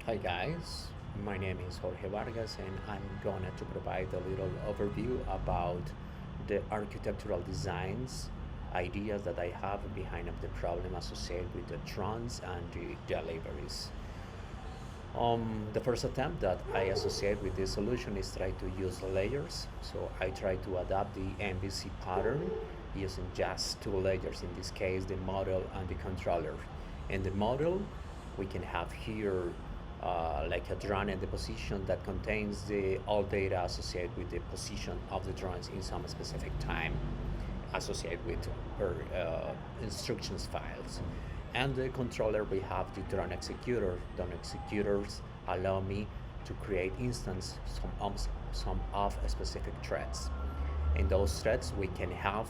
Hi guys, my name is Jorge Vargas and I'm going to provide a little overview about the architectural designs, ideas that I have behind of the problem associated with the drones and the deliveries. The first attempt that I associate with this solution is try to use layers. So I try to adapt the MVC pattern using just two layers, in this case the model and the controller. In the model, we can have here like a drone and the position that contains the all data associated with the position of the drones in some specific time associated with instructions files. And the controller, we have the drone executor. Drone executors allow me to create instance some of specific threads. In those threads, we can have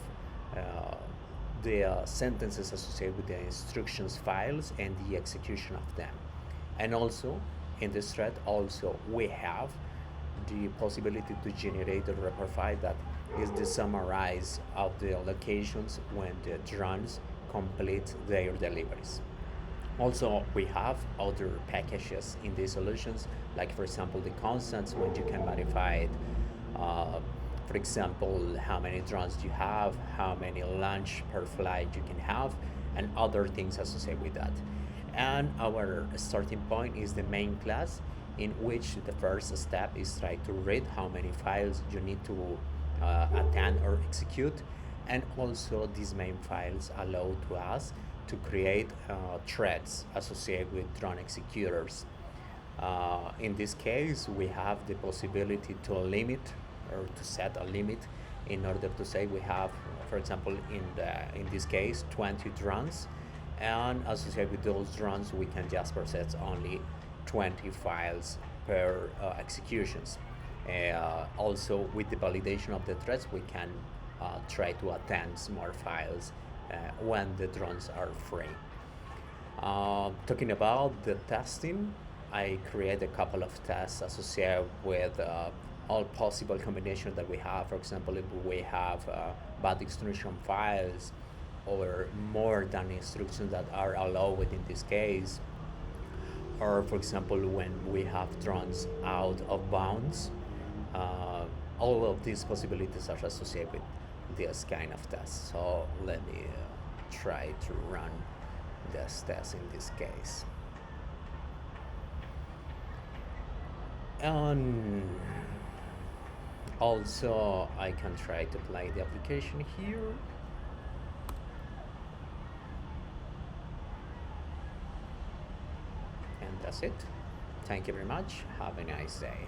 the sentences associated with the instructions files and the execution of them. And also, in this thread, also we have the possibility to generate a report file that is the summarize of the locations when the drones complete their deliveries. Also, we have other packages in these solutions, like for example the constants when you can modify it. For example, how many drones you have, how many launch per flight you can have, and other things associated with that. And our starting point is the main class, in which the first step is try to read how many files you need to attend or execute. And also these main files allow to us to create threads associated with drone executors. In this case, we have the possibility to limit or to set a limit in order to say we have, for example, in this case, 20 drones, and associated with those drones, we can just process only 20 files per executions. Also, with the validation of the threads, we can try to attend more files when the drones are free. Talking about the testing, I create a couple of tests associated with all possible combinations that we have. For example, if we have bad instruction files or more than instructions that are allowed in this case, or for example when we have drones out of bounds, all of these possibilities are associated with this kind of test. So let me try to run this test in this case. And also I can try to play the application here. And that's it. Thank you very much. Have a nice day.